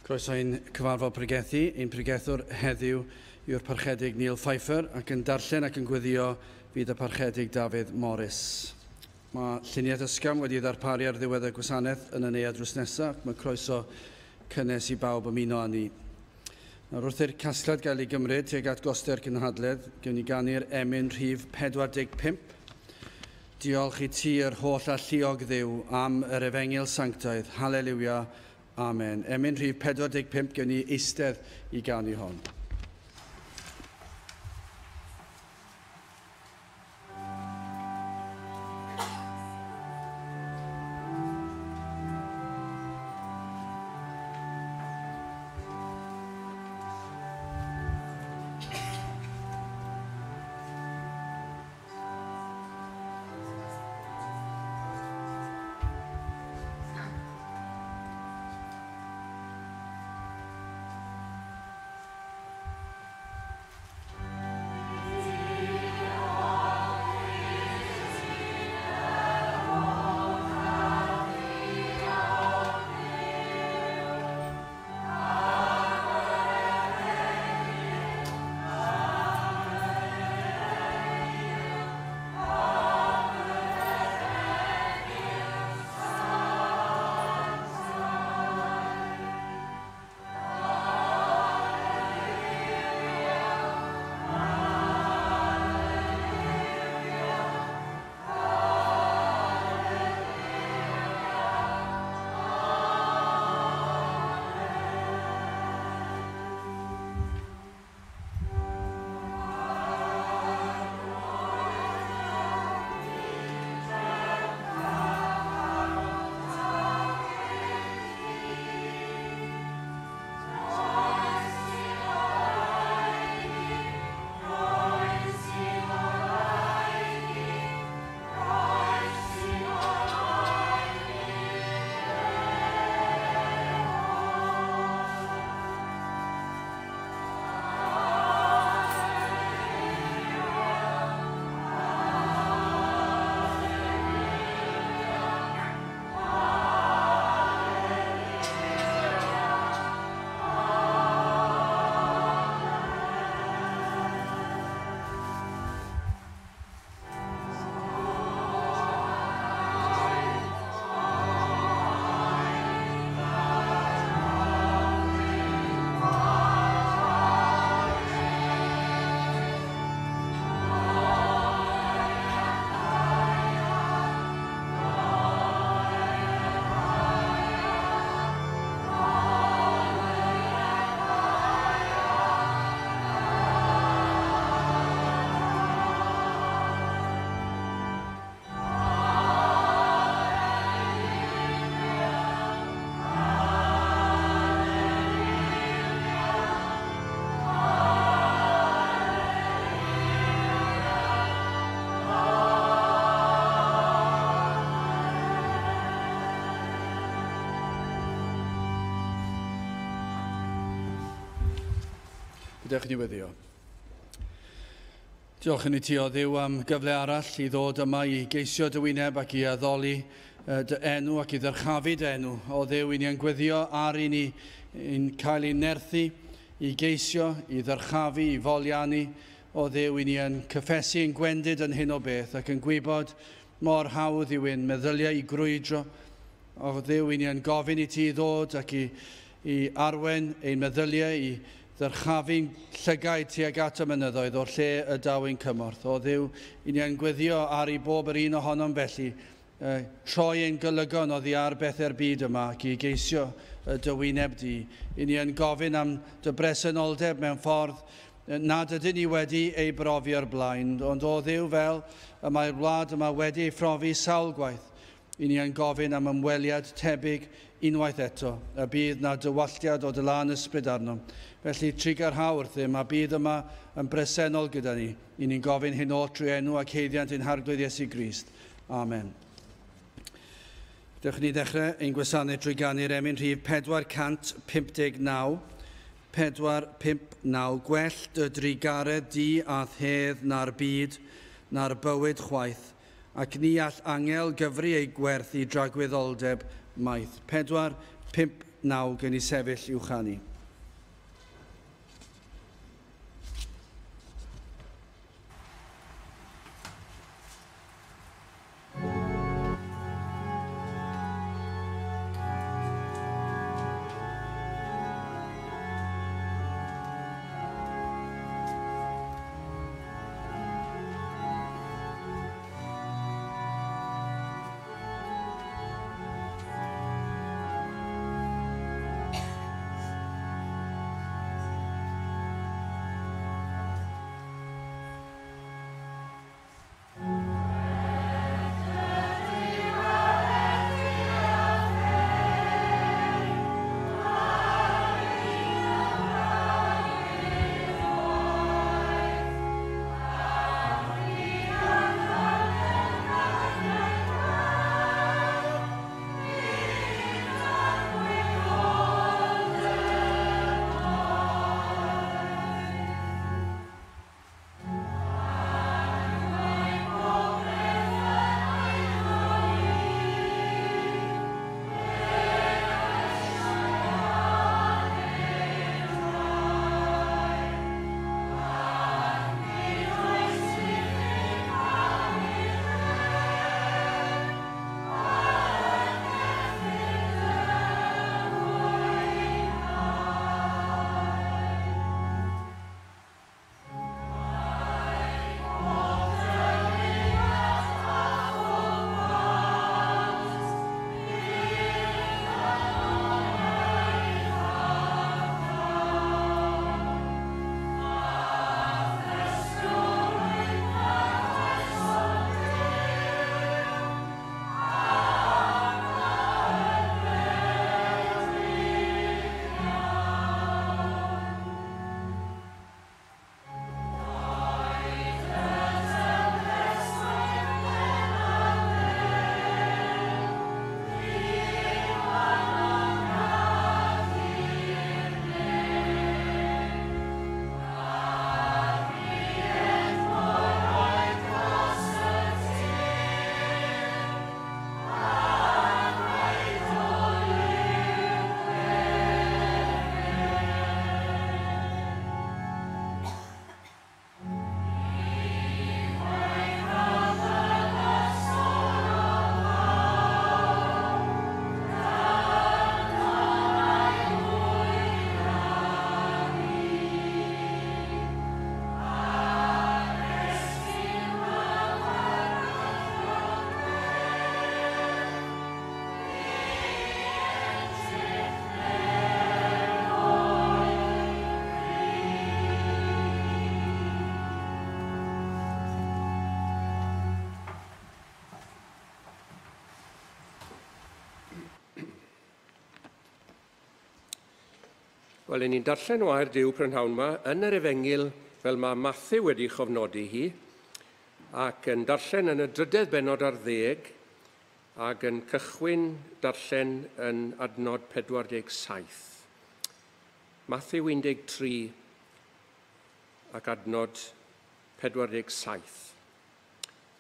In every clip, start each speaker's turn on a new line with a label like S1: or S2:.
S1: Croeso i'n cyfarfod pregethu. Ein pregethwr heddiw yw'r parchedig Neil Pfeiffer ac yn darllen ac yn gweddio fydd y parchedig Dafydd Morris. Mae lluniau ysgam wedi ddarparu ar ddiwedd y gwasanaeth yn y neuad drws nesaf. Mae croeso cynnes i bawb ymuno â ni. Nawr wrth i'r casgliad gael ei gymryd tuag at goster Cynhadledd, gewn ni ganu'r emyn rhif 45. Diolch i ti yr holl alluog Dduw am yr efengil sanctaidd. Hallelujah. Amen. Emyn rhif 45, gewn ni eistedd i ganu hon. Diolch i ni weddio. Diolch i ni ti o Dduw am gyfle arall i ddod yma i geisio dy wyneb ac i addoli dy enw ac i ddyrchafu dy enw. O Dduw, i ni yn gweddio ar i ni i'n cael ei nerthu, i geisio, i ddyrchafu, i foliannu. O Dduw, i ni yn cyffesu yn gwendid yn hyn o beth ac yn gwybod mor hawdd yw ein meddyliau i grwydro. O Dduw, i ni yn gofyn i ti ddod ac i arwen ein meddyliau i ddyrchafu'n llygaid tuag at y mynyddoedd o'r lle y daw ein cymorth. O Dduw, i ni yn gweddio ar ei bob yr un ohonom felly, troi ein golygon oddi ar bethau'r byd yma ac i geisio dy wyneb di. I ni yn gofyn am dy bresenoldeb mewn ffordd nad ydyn ni wedi ei brofi o'r blaen, ond o Dduw fel y mae'r wlad yma wedi ei phrofi sawl gwaith. I ni yn gofyn am ymweliad tebyg unwaith eto, y bydd na dywalliad o dy lan ysbryd arno. Felly trigar hawr ddim a bydd yma yn bresennol gyda ni. I ni'n gofyn hyn o trwy enw ac heiddiant ein harglwydd Iesu Grist. Amen. Dewch ni ddechrau ein gwasanaeth drwy ganu'r emyn rhif 459. 459. Gwell dy drigaredd di a thedd na'r byd, na'r bywyd chwaith, ac ni all angel gyfri ei gwerth i dragwyddoldeb maith. 459. naw gen i sefyll i'w chanu.
S2: Wel, ni'n darllen wair Duw prynhawn yma yn yr Efengil fel mae Mathew wedi chofnodi hi, ac yn darllen yn y 3 bennod ar 10, ac yn cychwyn darllen yn adnod 47. Mathew 13 ac adnod 47.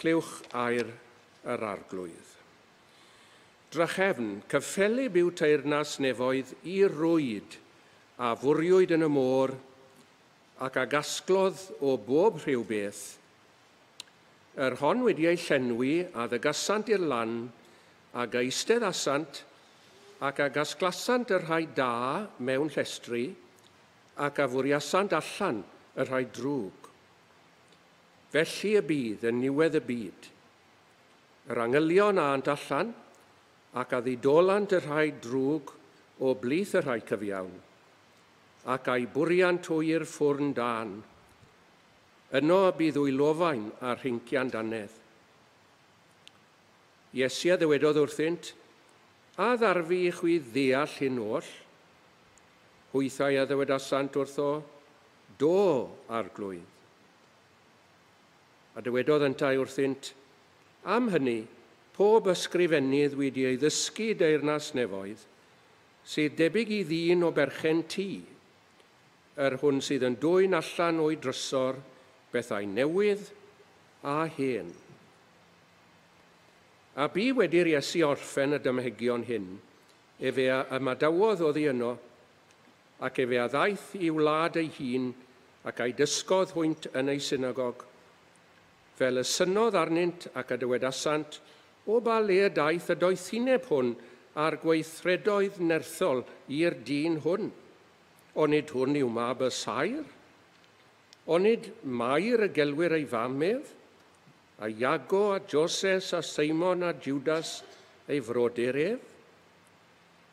S2: Clywch air yr arglwydd. Drachefn, cyffelib yw teyrnas nefoedd I rwyd a fwriwyd yn y môr ac a gasglodd o bob rhywbeth. Yr hon wedi ei llenwi a ddygysant i'r lan ac a eistedd asant ac a gasglasant yr rhai da mewn llestri ac a fwriasant allan yr rhai drwg. Felly y bydd yn niwedd y byd. Yr angylion ant allan ac a ddidolant yr rhai drwg o blith yr rhai cyfiawn ac a'i bwriant hwyr ffwrn dan. Yno bydd wylofain a'r hincian danedd. Iesu ddywedodd wrthynt, a ddarfu I chwi ddeall hyn oll? Hwythau a ddywedasant wrtho, do arglwydd. A dywedodd yntai wrthynt, am hynny, pob ysgrifennydd wedi ei ddysgu deyrnas nefoedd, sydd debyg I ddyn o berchen tŷ, hwn sydd yn dwyn allan o'i drysor bethau newydd a hen. A bu wedi'r Iesu orffen y dymhegion hyn, Efe y madawodd oddi yno, ac efe a ddaeth i wlad ei hun ac a'i dysgodd hwynt yn ei synagog. Fel y synodd arnynt ac y dywedasant, o ba le y daeth y doethineb hwn a'r gweithredoedd nerthol i'r dyn hwn. Onid hwn yw mab y sair? Onid Mair y gelwyr ei famef? A Iago a Joses a Simon a Judas ei frodyr ef?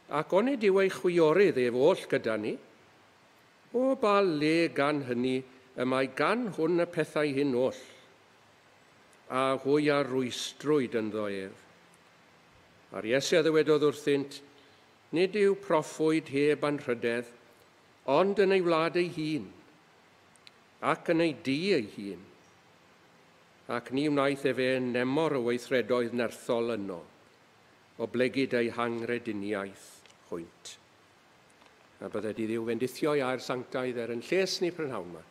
S2: Ac onid yw ei chwiorydd ef oll gyda ni? O ba le gan hynny y mae gan hwn y pethau hyn oll, a hwy a rwystrwyd yn ddo ef. Ar Iesu a ddywedodd wrthynt, nid yw proffwyd heb anrhydedd, ond yn ei wlad ei hun, ac yn ei di ei hun. Ac ni wnaeth efe nemor o weithredoedd nerthol yno, o blegyd ei hangrediniaeth hwynt. A bydde di ddiw fendithio i a'r sanctaidd yn lles ni prynhawn yma.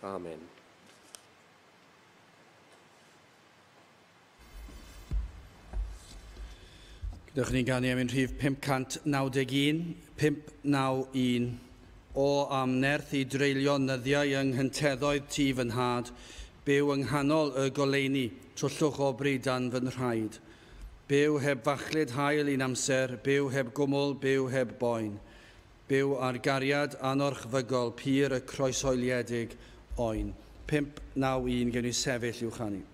S2: Amen.
S1: Gydwch ni ganu am un rhif 591, 591, o am nerth i dreulio nyddiau yng nghynteddoedd tu fy nhad, byw yng nghanol y goleuni, twllwch o bridan fy nrhaid. Byw heb fachlyd hael un amser, byw heb gwmwl, byw heb boen. Byw ar gariad anorchfygol, pyr y croesoeliedig oen. 591, gen i sefyll i'w chanu.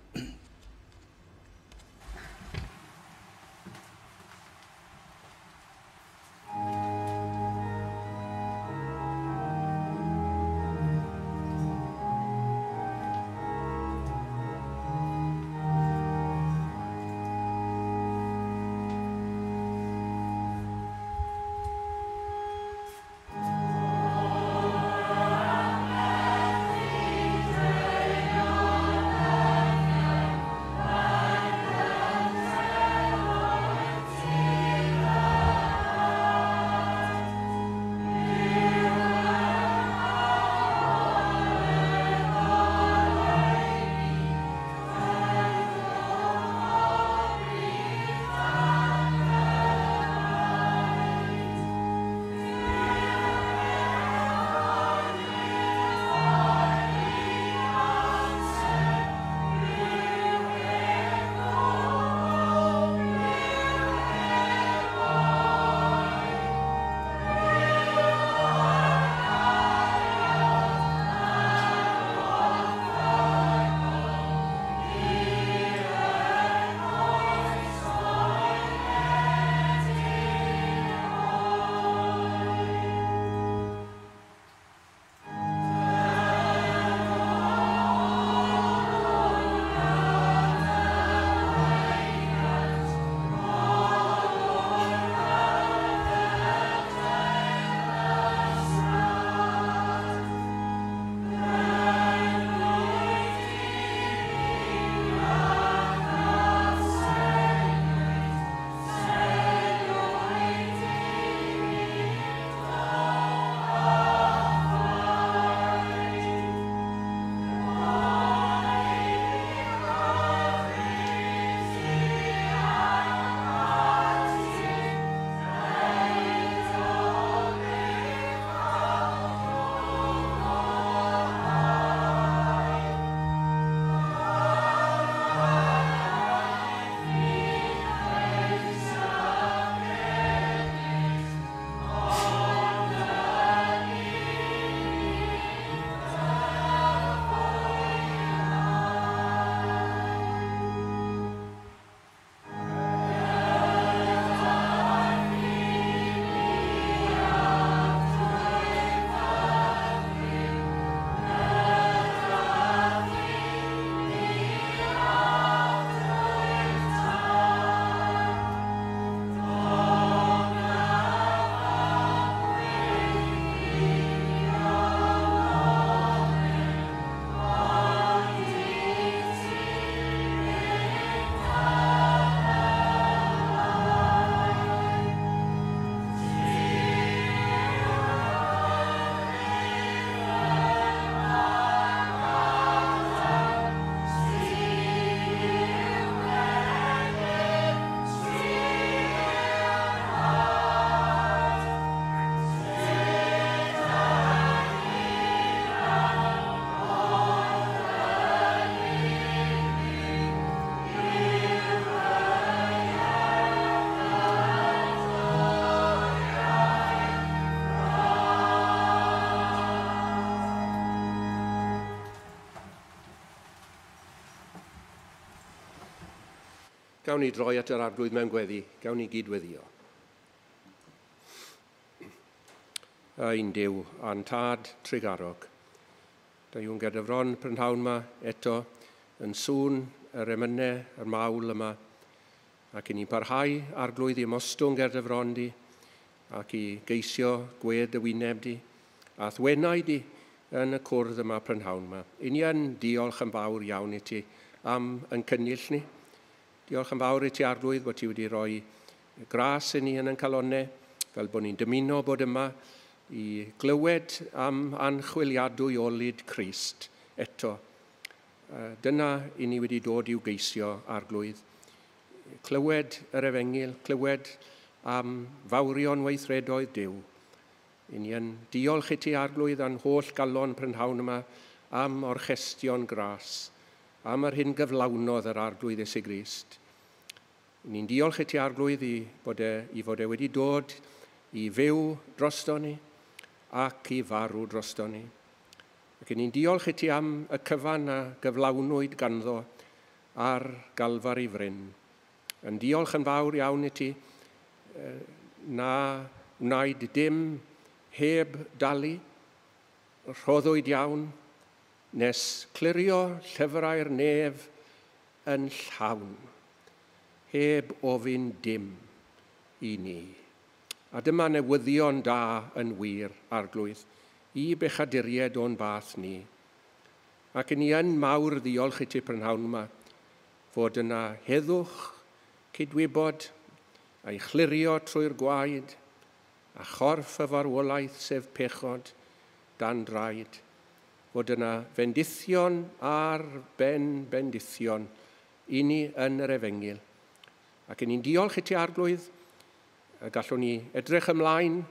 S2: Gawn ni droi at yr arglwydd mewn gweddi. Gawn ni gydweddio. Ein Duw a'n tad trigarog. Da yw'n gerdyfron prynhawn yma eto yn sŵn yr emynau, yr mawl yma, ac i ni'n parhau arglwydd i mostwng gerdyfron di, ac i geisio gwed y wyneb di, a thwenau di yn y cwrdd yma prynhawn yma. I ni yn diolch yn fawr iawn i ti am yn cynnill ni. Diolch yn fawr i ti arglwydd bod ti wedi rhoi gras i ni yn calonnau, fel bod ni'n dymuno bod yma i glywed am anchwiliadwy olyd Crist eto. Dyna i ni wedi dod i'w geisio arglwydd. Clywed yr efengil, clywed am fawrion weithredoedd Duw. I ni yn diolch i ti arglwydd a'n holl galon prynhawn yma am orchestion gras, am yr hyn gyflawnodd yr arglwydd Iesu Grist. Ni'n diolch i ti arglwydd i fod e wedi dod i fyw drosto ni ac i farw drosto ni. Ac ni'n diolch i ti am y cyfan a gyflawnwyd ganddo ar galfar i fryn. Yn diolch yn fawr iawn i ti na wnaed dim heb dalu, rhoddwyd iawn, nes clirio llyfrau'r nef yn llawn, heb ofyn dim i ni. A dyma newyddion da yn wir arglwydd i bechaduried o'n bath ni. Ac ni yn mawr ddiolch i ti prynhawn yma fod yna heddwch, cydwybod, a'i chlirio trwy'r gwaed, a chorff y farwolaeth sef pechod dan draed, fod yna fendithion ar ben bendithion i ni yn yr efengil. Ac ni'n diolch i ti arglwydd, gallwn ni edrych ymlaen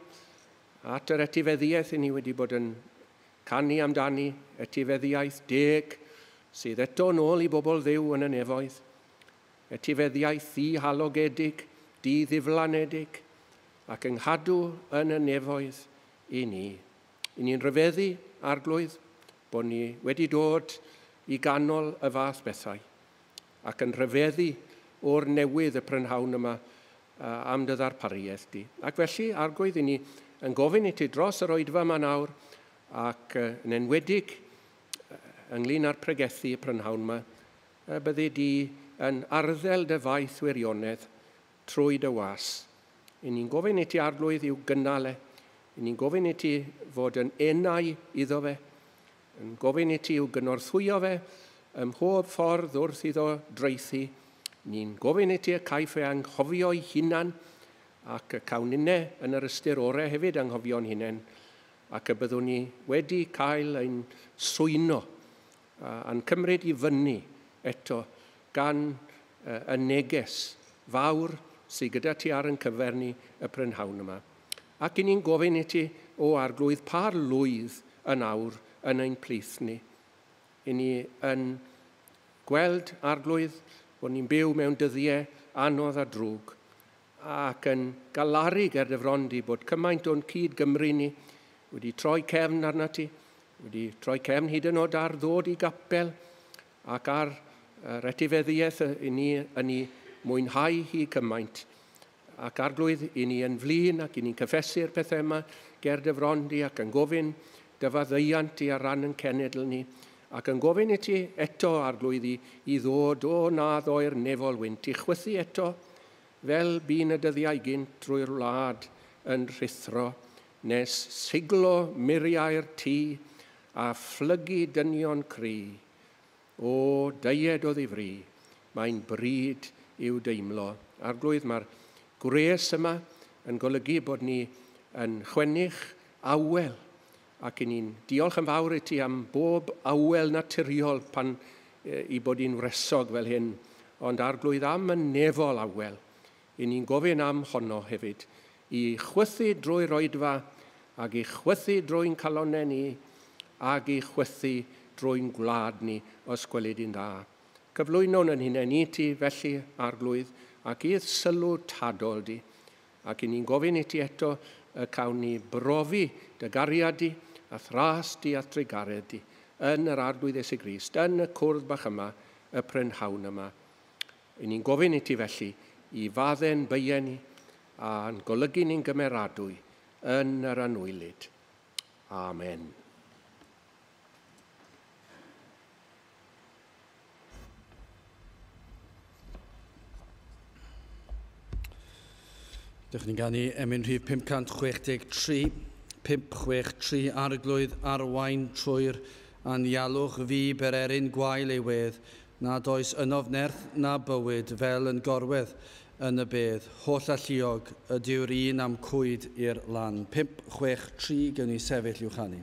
S2: at yr etifeddiaeth i ni wedi bod yn canu amdani, etifeddiaeth deg sydd eto nôl i bobl dduw yn y nefoedd, etifeddiaeth ddi-halogedig, di-ddiflanedig, ac yng nghadw yn y nefoedd i ni. I ni'n rhyfeddu arglwydd bod ni wedi dod i ganol y fath bethau ac yn rhyfeddu o'r newydd y prynhawn yma am dy ddarpariaeth di. Ac felly arglwydd i ni yn gofyn i ti dros yr oedfa yma nawr ac yn enwedig ynglyn â'r pregethu y prynhawn yma, byddi di yn arddel dy faith wirionedd trwy dy was. I ni'n gofyn i ti arglwydd i'w gynnal e. I ni'n gofyn i ti fod yn enau iddo fe. Yn gofyn i ti i'w gynorthwyo fe ym mhob ffordd wrth iddo dreithi. Ni'n gofyn i ti y caiff e anghofio'i hunan ac y cawninau yn yr ystyr orau hefyd anghofio'n hunain. Ac y byddwn ni wedi cael ein swyno a'n cymryd i fyny eto gan y neges fawr sydd gyda ti ar yn cyfernu y prynhawn yma. Ac i ni'n gofyn i ti o arglwydd pa'r lwydd yn awr yn ein plith ni. I ni yn gweld arglwydd bod ni'n byw mewn dyddiau anodd a drwg ac yn galaru gerdyfrondi bod cymaint o'n cyd Gymru ni wedi troi cefn arna ti, wedi troi cefn hyd yn oed ar ddod i gapel ac ar etifeddiaeth i ni mwynhau hi cymaint. Ac arglwydd i ni yn flin ac i ni'n cyffesu'r pethau yma gerdyfrondi ac yn gofyn dyfaddeuant i ar ran yn cenedl ni. Ac yn gofyn i ti eto arglwydd i ddod o nad o'r nefol wynt, i chwythu eto fel bu'n y dyddiau gynt drwy'r wlad yn rhithro, nes siglo muriau'r tŷ a phlygu dynion cry. O deied o ddifri, mae'n bryd i'w deimlo. Arglwydd mae'r gwres yma yn golygu bod ni yn chwennych awel, ac i ni'n diolch yn fawr i ti am bob awel naturiol pan i bod i'n wresog fel hyn, ond arglwydd am y nefol awel. I ni'n gofyn am honno hefyd, i chwythu drwy'r oedfa, ac i chwythu drwy'n calonnau ni, ac i chwythu drwy'n gwlad ni os gwelid i'n dda. Cyflwyno'n yn hunain i ti felly arglwydd, ac i'r sylw tadol di. Ac i ni'n gofyn i ti eto y cawn ni brofi dy gariad di, a thras di a trigaredd di, yn yr arglwydd Iesu Grist, yn y cwrdd bach yma, y prynhawn yma. I ni'n gofyn i ti felly i fadden byen ni a'n golygu ni'n gymeradwy yn yr anwylid. Amen.
S1: Dych chi'n ganu emyn rhif 563, 563 arglwydd arwain trwy'r anialwch fi bererin gwael ei wedd, nad oes ynof nerth na bywyd fel yn gorwedd yn y bedd. Holl alluog ydyw'r un am cwyd i'r lan. 563 gen i sefyll i'w chanu.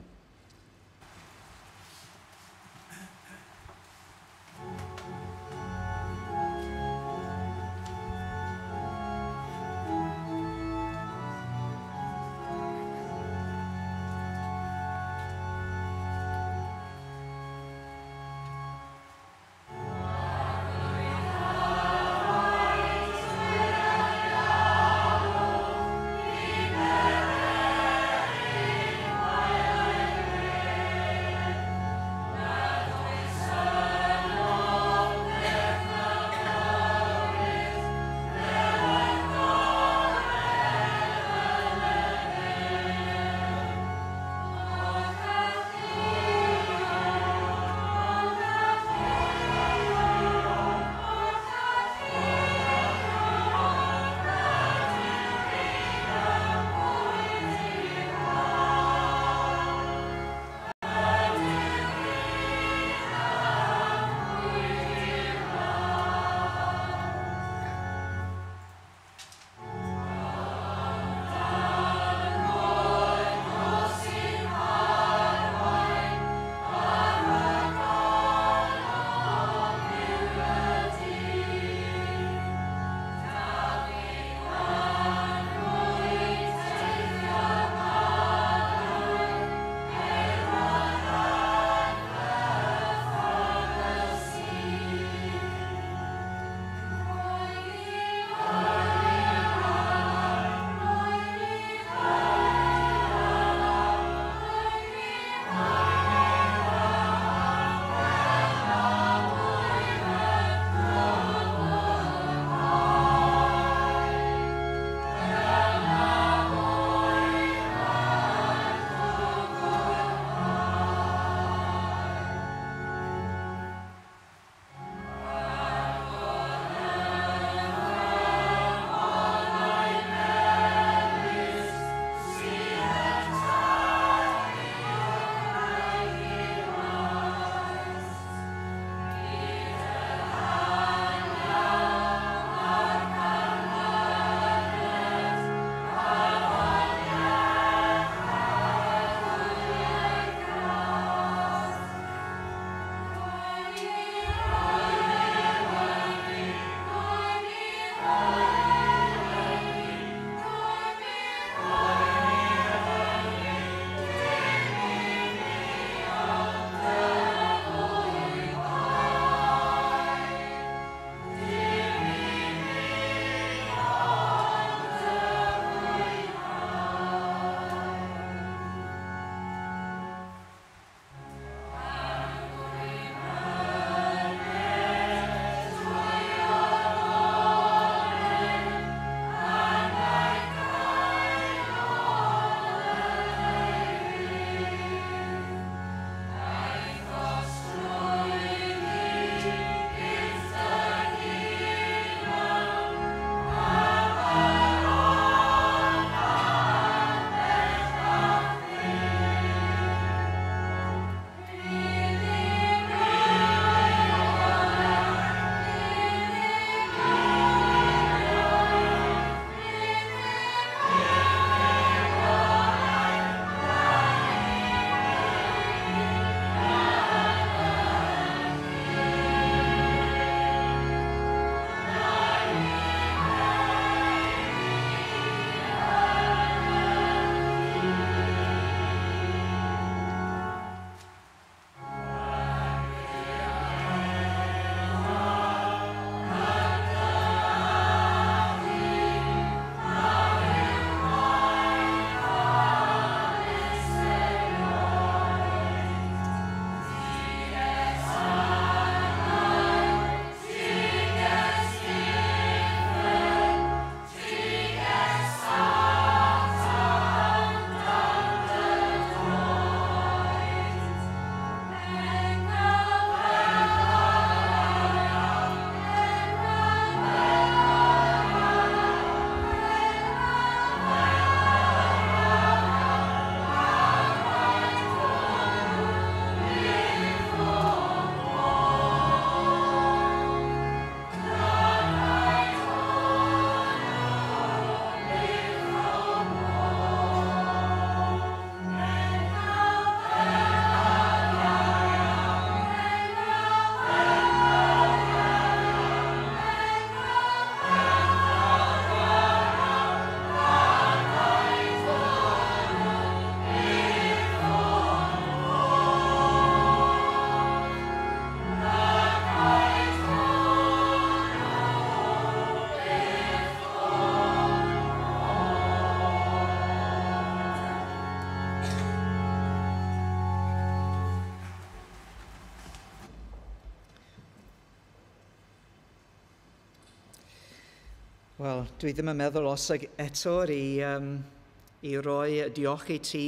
S3: Wel, dwi ddim yn meddwl os eto i roi diolch i ti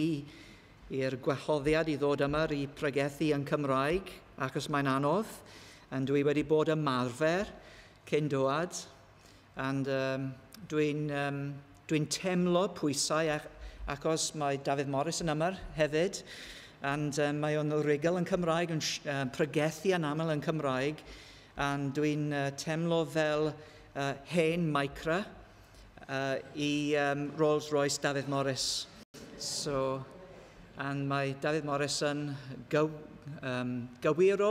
S3: i'r gwahoddiad i ddod yma i pregethu yn Cymraeg, achos mae'n anodd, and dwi wedi bod ymarfer cyn dod, and dwi'n teimlo pwysau achos mae Dafydd Morris yn yma hefyd, and mae o'n rigol yn Cymraeg, yn pregethu yn aml yn Cymraeg, and dwi'n teimlo fel hen micra i Rolls-Royce Dafydd Morris. So, and mae Dafydd Morris yn gywiro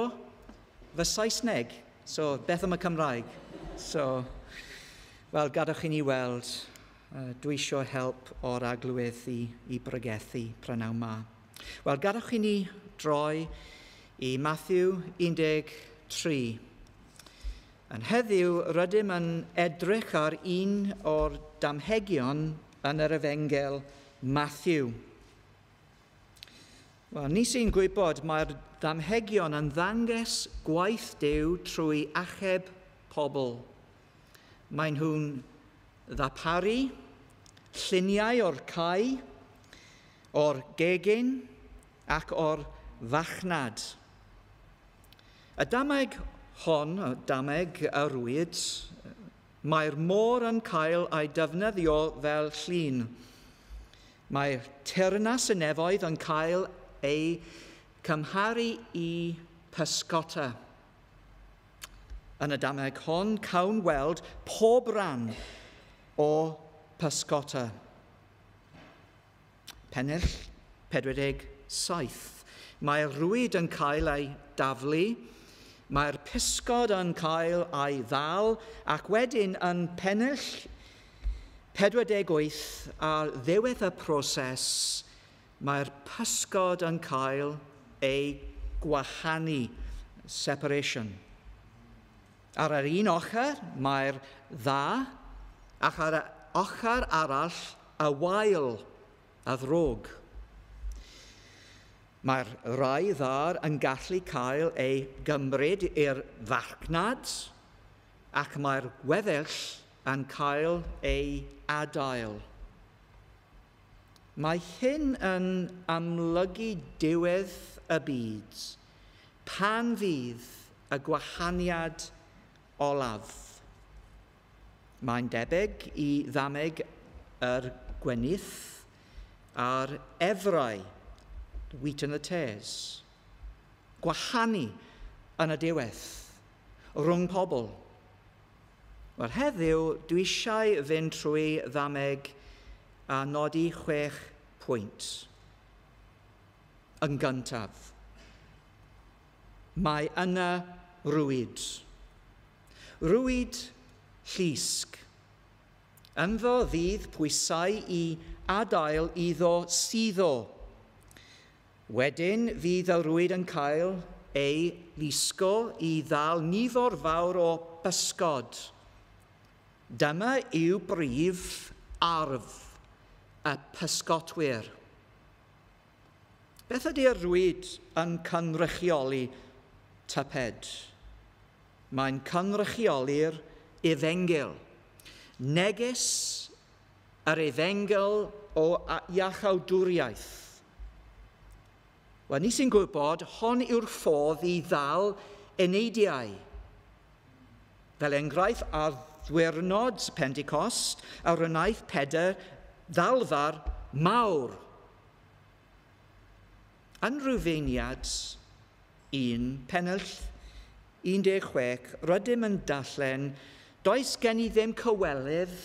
S3: fy Saesneg. So, beth am y Cymraeg? So, wel, gadwch i ni weld. Dwi eisiau help o'r aglwydd i bregethu prynawn ma. Wel, gadwch i ni droi i Matthew 13. Yn heddiw, rydym yn edrych ar un o'r damhegion yn yr Efengel Matthew. Wel, ni sy'n gwybod mae'r damhegion yn ddangos gwaith Duw trwy achub pobl. Mae nhw'n ddarparu lluniau o'r cae, o'r gegin ac o'r fachnad. Y dameg hon, y dameg y rwyd, mae'r môr yn cael ei defnyddio fel llun. Mae'r teyrnas y nefoedd yn cael ei cymharu i pysgota. Yn y dameg hon, cawn weld pob ran o pysgota. Pennill 47. Mae'r rwyd yn cael ei daflu, mae'r pysgod yn cael ei ddal, ac wedyn yn pennill 48 ar ddiwedd y proses, mae'r pysgod yn cael ei gwahanu, separation. Ar yr un ochr, mae'r dda, ac ar y ochr arall, y wael, y ddrwg. Mae'r rai ddar yn gallu cael ei gymryd i'r fachnad, ac mae'r weddill yn cael ei adael. Mae hyn yn amlygu diwedd y byd, pan fydd y gwahaniad olaf. Mae'n debyg i ddameg yr gwenith a'r efrau, wheat and the tares. Gwahanu yn y diwedd, rhwng pobl. Wel, heddiw, dwi eisiau fynd trwy ddameg a nodi 6 pwynt. Yn gyntaf, mae yna rwyd. Rwyd llusg. Ynddo fydd pwysau i adael iddo suddo. Wedyn fydd y rwyd yn cael ei lusgo i ddal nifer fawr o bysgod. Dyma yw brif arf y pysgotwyr. Beth ydy'r rwyd yn cynrychioli typed? Mae'n cynrychioli'r Efengil. Neges yr Efengil o iachawdwriaeth. Wel, ni sy'n gwybod, hon yw'r ffordd i ddal uneidiau. Fel enghraifft ar ddiwrnod Pentecost, ar wnaeth Pedr ddalfar mawr. Yn Rufeiniad 1, pennill 16, rydym yn darllen, does gen I ddim cywelydd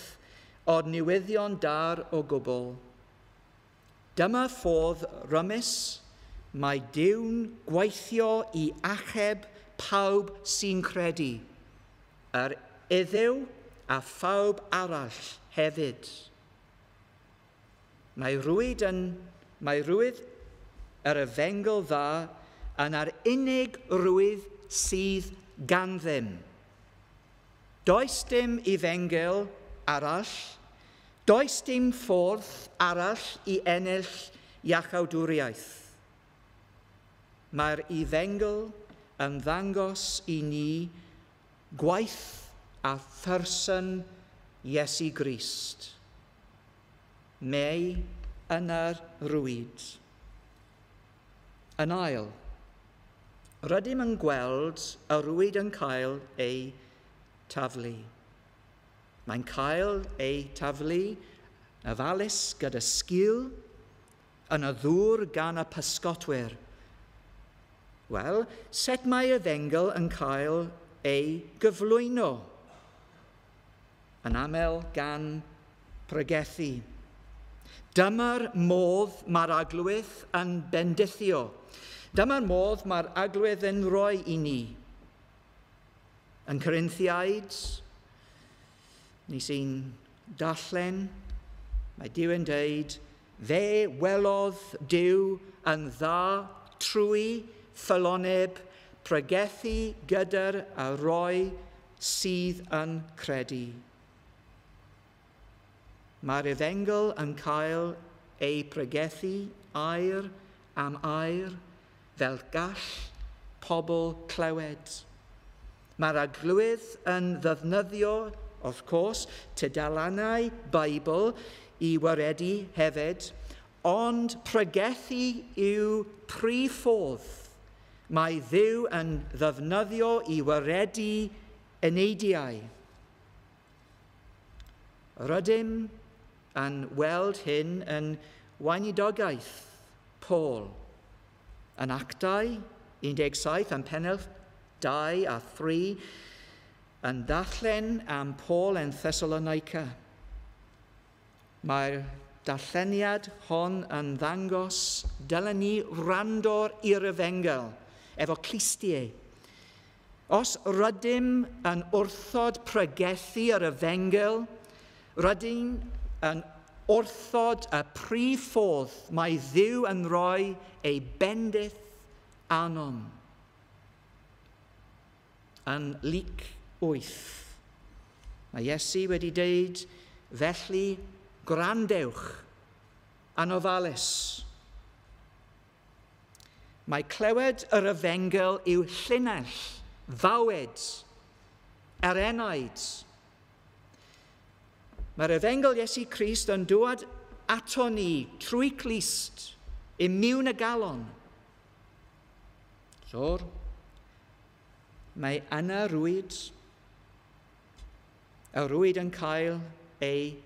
S3: o'r newyddion dar o gwbl. Dyma ffordd rymus mae Duw'n gweithio i achub pawb sy'n credu, yr iddew a phawb arall hefyd. Mae rwyd yr Efengil dda yn yr unig rwyd sydd ganddym. Does dim Efengil arall, does dim ffordd arall i ennill iachawdwriaeth. Mae'r Efengil yn ddangos I ni gwaith a pherson Iesu Grist. Mei yn yr rwyd. Yn ail, rydym yn gweld y rwyd yn cael ei taflu. Mae'n cael ei taflu ofalus gyda sgil yn y ddŵr gan y pysgotwyr. Wel, sut mae y ddengl yn cael ei gyflwyno? Yn aml gan pregethu. Dyma'r modd mae'r aglwydd yn bendithio. Dyma'r modd mae'r aglwydd yn rhoi i ni. Yn Corinthiaid, ni sy'n darllen, mae Dyw yn dweud, fe welodd Dyw yn dda trwy ffyloneb pregethu gyda'r a roi sydd yn credu. Mae'r Efengl yn cael ei pregethu air am air fel gall pobl clywed. Mae'r aglwydd yn ddefnyddio, of course, tudalennau Beibl i waredu hefyd, ond pregethu yw prif ffordd mae Dduw yn ddefnyddio i waredu eneidiau. Rydym yn weld hyn yn weinidogaeth Paul yn Actau 17 yn pennod 2 a 3 yn darllen am Paul yn Thessalonica. Mae'r darlleniad hon yn ddangos dylen ni wrando'r i'r Efengl efo clistie. Os rydym yn wrthod pregethu yr Efengl, rydym yn wrthod y prif ffordd mae Dduw yn rhoi ei bendith anom. Yn Luc 8, mae Iesu wedi deud, felly gwrandewch yn ofalus. Mae clywed yr Efengl yw llinell, fawed, erenaid. Mae'r Efengl Iesu Crist yn dŵad ato ni trwy Crist i mewn y galon. So, mae yna rwyd, y rwyd yn cael ei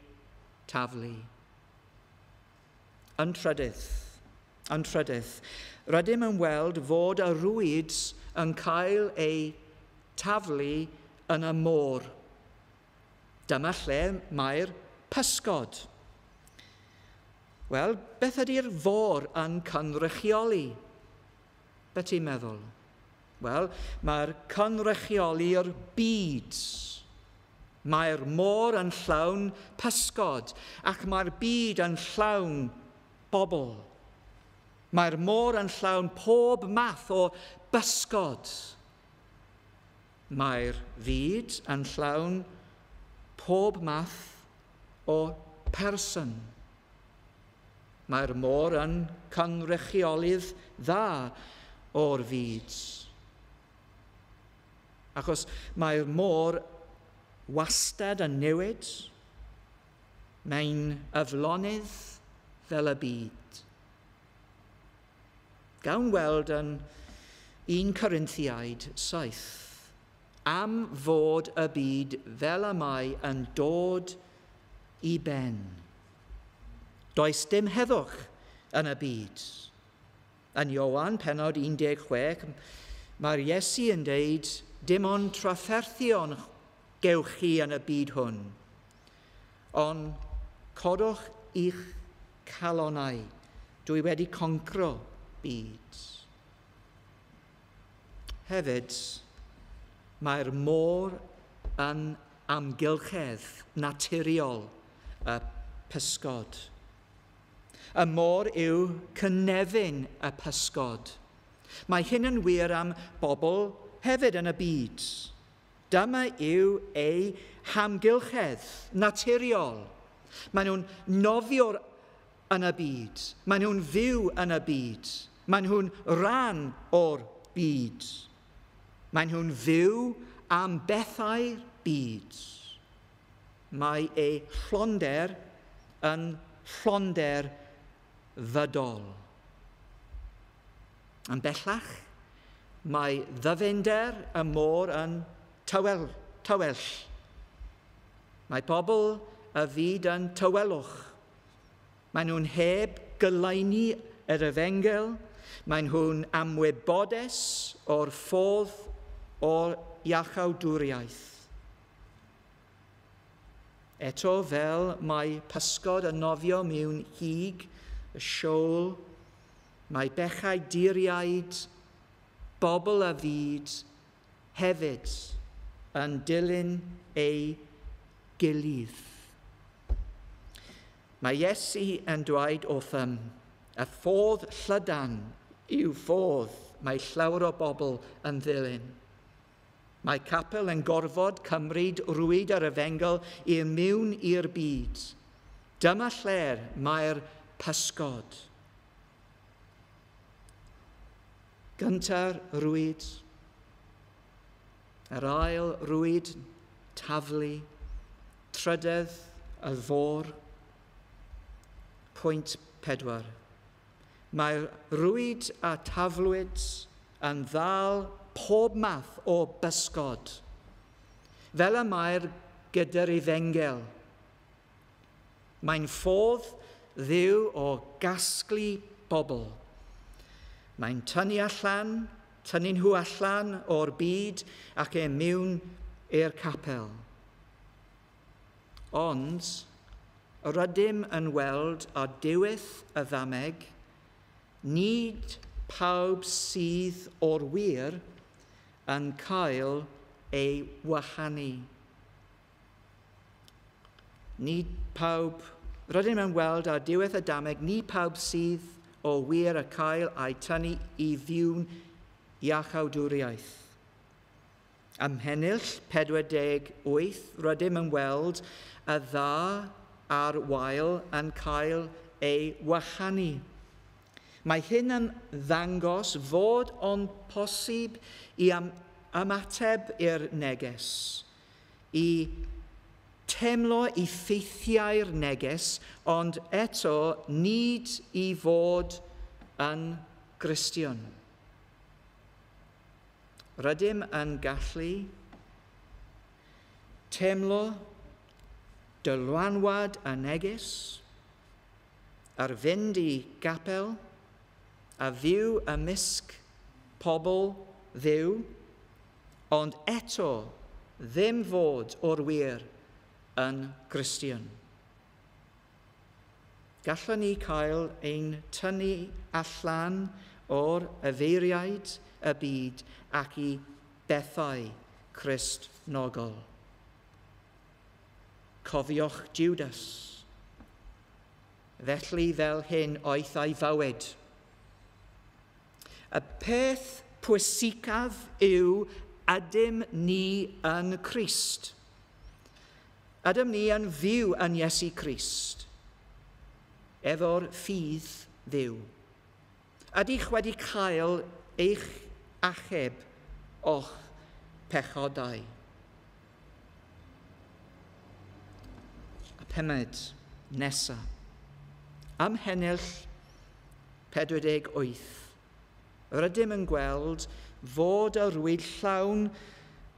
S3: taflu. Yn trydydd, rydym yn weld fod y rwyd yn cael ei taflu yn y môr. Dyma lle mae'r pysgod. Wel, beth ydy'r fôr yn cynrychioli? Be ti'n meddwl? Wel, mae'r cynrychioli'r byd. Mae'r môr yn llawn pysgod, ac mae'r byd yn llawn bobl. Mae'r môr yn llawn pob math o bysgod. Mae'r byd yn llawn pob math o person. Mae'r môr yn cynrychiolydd dda o'r fyd. Achos mae'r môr wastad yn newid, mae'n aflonydd fel y byd. Gawn weld yn 1 Corinthiaid 7, am fod y byd fel y mae yn dod i ben. Does dim heddwch yn y byd. Yn Ioan, pennod 16, mae'r Iesu yn deud, dim ond trafferthion gewch chi yn y byd hwn, ond codwch i'ch calonnau. Dwi wedi concro byd. Hefyd, mae'r môr yn amgylchedd naturiol y pysgod. Y môr yw cynefin y pysgod. Mae hyn yn wir am bobl hefyd yn y byd. Dyma yw ei hamgylchedd naturiol. Maen nhw'n nofio yn y byd. Maen nhw'n fyw yn y byd. Maen nhw'n rhan o'r byd. Maen nhw'n fyw am bethau'r byd. mae ei llonder yn llonder fydol. Yn bellach, mae ddyfnder y môr yn tywell. Mae bobl y fyd yn tywelwch. Maen nhw'n heb gylaenu yr efengel. Maen nhw'n amwybodes o'r ffordd o'r iachawdwriaeth. Eto fel mae pysgod yn nofio mewn hig, y siôl, mae bechau diriaid, bobl y fyd hefyd yn dilyn ei gilydd. Mae Iesu yn dweud wrthym, y ffordd llydan yw ffordd mae llawer o bobl yn ddilyn. Mae capel yn gorfod cymryd rwyd yr efengel i'r mewn i'r byd. Dyma lle'r mae'r pysgod. Gynta'r rwyd, yr ail rwyd taflu, trydydd y fôr. Pwynt 4. Mae'r rwyd a taflwyd yn ddal pob math o bysgod, fel y mae'r gyda'r efengel. Mae'n ffordd Dduw o gasglu bobl. Mae'n tynnu nhw allan o'r byd ac mewn i'r capel. Ond, rydym yn weld ar diwedd y ddameg, nid pawb sydd o'r wir yn cael ei wahanu. Rydym yn weld ar diwedd y ddameg, ni pawb sydd o wir y cael a'i tynnu i fiwn iachawdwriaeth. Ymhennill 48, rydym yn weld y dda a'r wael yn cael ei wahanu. Mae hyn yn ddangos fod o'n posib i ymateb i'r neges, i temlo i ffeithiau'r neges, ond eto nid i fod yn Gristion. Rydym yn gallu temlo dylwanwad y neges, ar fynd i gapel, a fyw ymysg pobl Dduw, ond eto ddim fod o'r wir yn Gristion. Gallwn ni cael ein tynnu allan o'r yfeiriaid y byd ac i bethau Cristnogol. Cofiwch Judas. Felly fel hyn oedd ei fywyd. Y peth pwysicaf yw ydym ni yn Crist. Ydym ni yn fyw yn Iesu Crist, efo'r ffydd Dduw. Ydych wedi cael eich achub o'ch pechodau. Y 5 nesaf. Ymhennill 48. Rydym yn gweld fod y rwyd llawn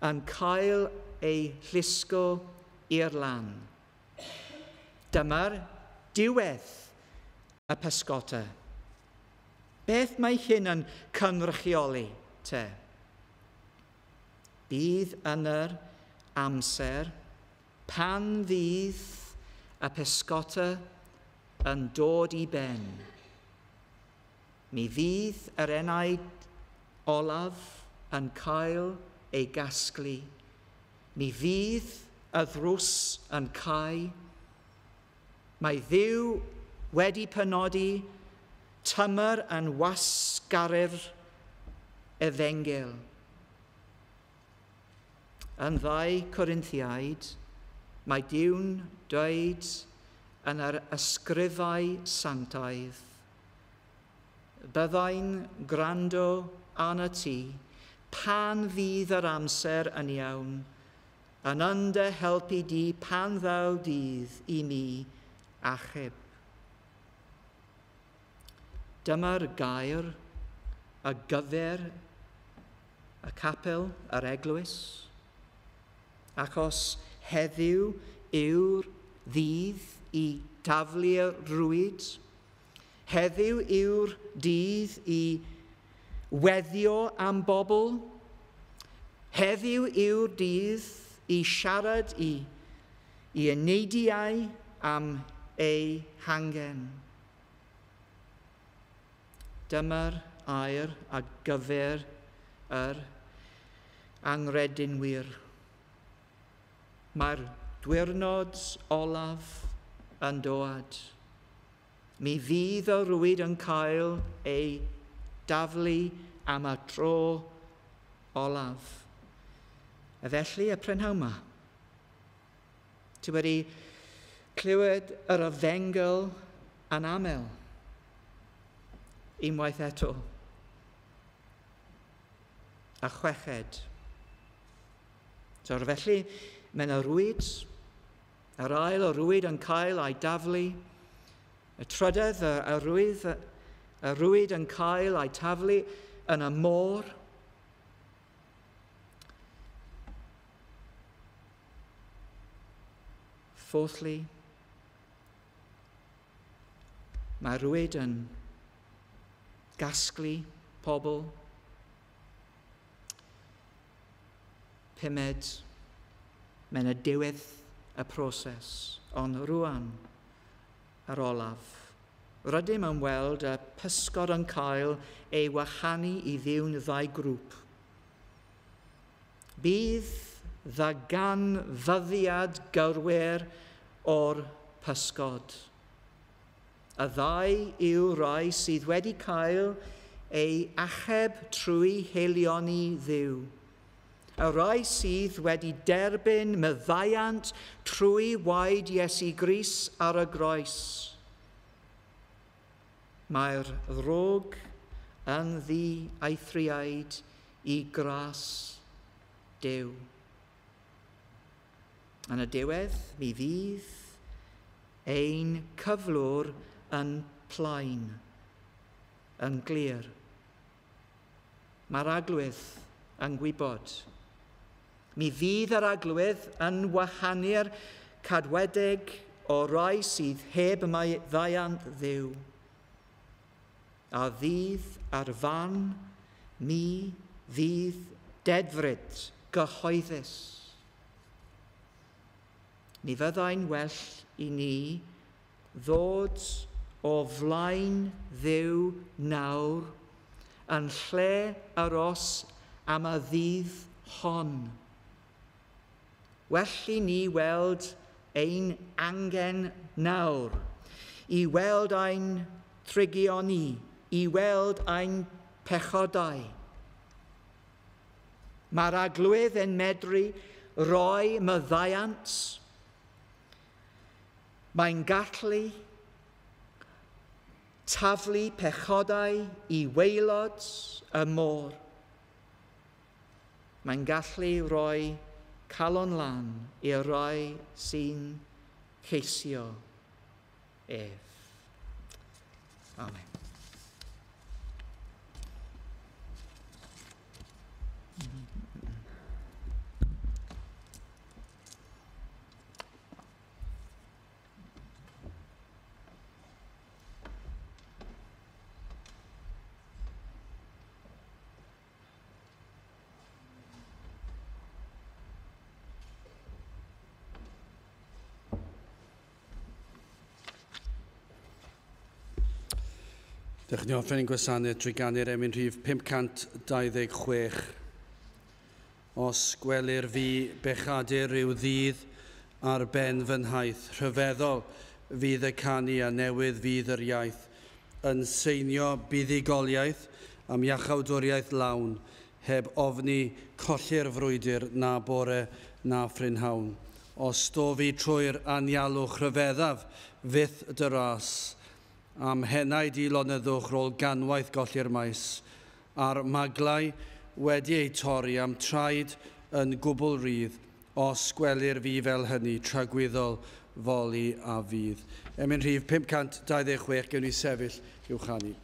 S3: yn cael ei llusgo i'r lan. Dyma'r diwedd y pysgota. Beth mae hyn yn cynrychioli te? Bydd yn yr amser pan fydd y pysgota yn dod i ben. Mi fydd yr enaid olaf yn cael ei gasglu. Mi fydd y ddrws yn cau. Mae Dduw wedi penodi tymor yn wasgaru'r efengel. Yn 2 Corinthiaid, mae Duw'n dweud yn yr ysgrifau sanctaidd, byddai'n gwrando arno ti pan fydd yr amser yn iawn, yn under helpu di pan ddaw dydd I mi achub. Dyma'r gair a gyfer y capel, yr eglwys, achos heddiw yw'r ddydd I taflu'r rwyd, heddiw yw'r dydd I weddio am bobl, heddiw yw'r dydd I siarad I yneidiau am ei hangen. Dyma'r air a gyfer yr angredinwyr. Mae'r diwrnod olaf yn dod. Mi fydd y rwyd yn cael ei daflu am y tro olaf. A felly y prynhawn yma. Ti wedi clywed yr efengil yn aml. Unwaith eto. A chweched. So felly, mae'n y rwyd, yr ail o rwyd yn cael ei daflu, y trydydd y rwyd yn cael ei taflu yn y môr. Fourthly, mae rwyd yn gasglu pobl. Pumed, mae'n y diwedd y proses, ond rwan yr olaf. Rydym yn weld y pysgod yn cael ei wahanu I ddiwn ddau grŵp. Bydd ddaganfyddiad gyrwyr o'r pysgod. Y ddau yw rai sydd wedi cael ei achub trwy heilioni Dduw. Y rai sydd wedi derbyn meddaiant trwy waed Iesu Grist ar y groes. Mae'r ddrog yn ddi-eithriad I gras Duw. Yn y diwedd, mi fydd ein cyflwr yn plaen, yn glir. Mae'r aglwydd yn gwybod. Mi fydd yr aglwydd yn wahanu'r cadwedig o rai sydd heb ddaiant Dduw. A ddydd ar fan mi fydd dedfryd gyhoeddus. Mi fyddai'n well I ni ddod o flaen Dduw nawr yn lle aros am y ddydd hon. Well I ni weld ein angen nawr, I weld ein trigioni, I weld ein pechodau. Mae'r aglwydd yn medru roi meddaiant. Mae'n gallu taflu pechodau I waelod y môr. Mae'n gallu roi calon lan i'r rai sy'n ceisio ef. Amen.
S1: Dych chi'n ofyn yn gwasanaeth drwy gannu'r emyn rhif 526. Os gwelir fi bechadur rhyw ddydd ar ben fy nhaith, rhyfeddol fydd y canu a newydd fydd yr iaith, yn seinio buddigoliaeth am iachawdwriaeth lawn, heb ofni colli'r frwydr na bore na ffrynhawn. Os do fi trwy'r anialwch rhyfeddaf fydd dy ras, am henaid I lonyddwch rôl ganwaith golli'r maes, a'r maglau wedi ei torri am traed yn gwbl rydd, os gwelir fi fel hynny tragwyddol foli a fydd. Emyn rhif 526, gewn ni sefyll i'w chanu.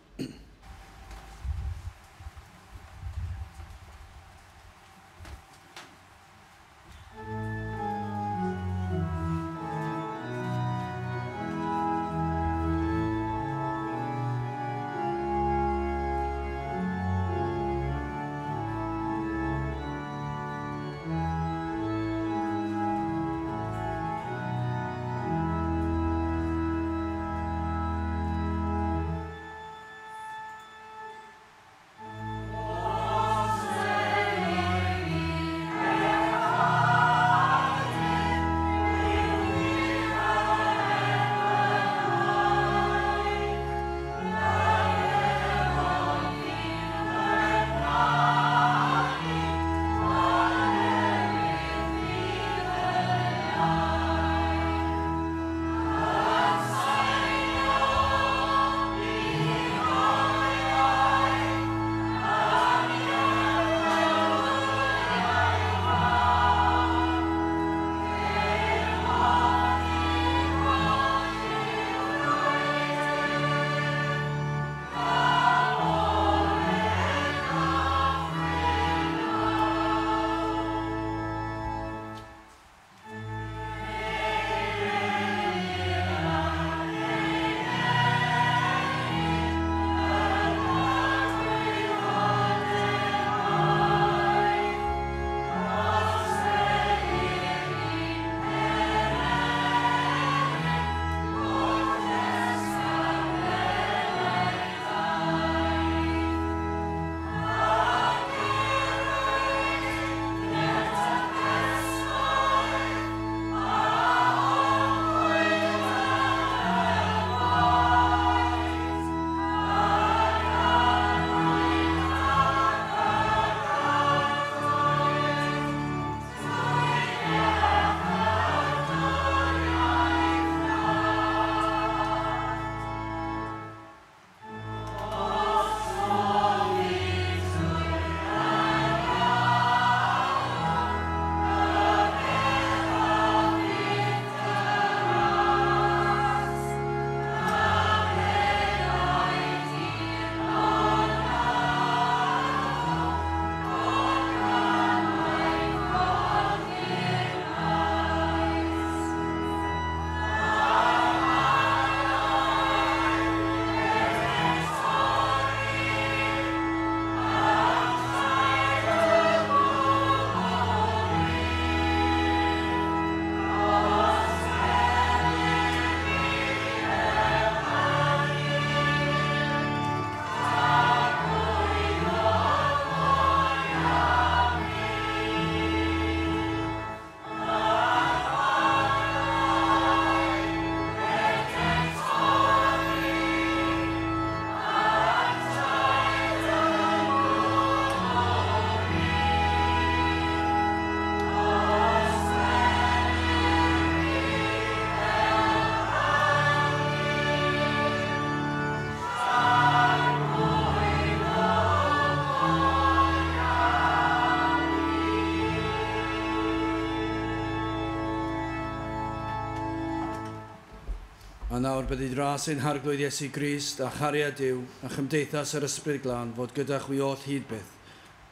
S1: A nawr bydd i dras ein harglwydd Iesu Grist a chariad Duw a chymdeithas yr Ysbryd Glân fod gyda chwi oll hyd byth.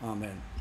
S1: Amen.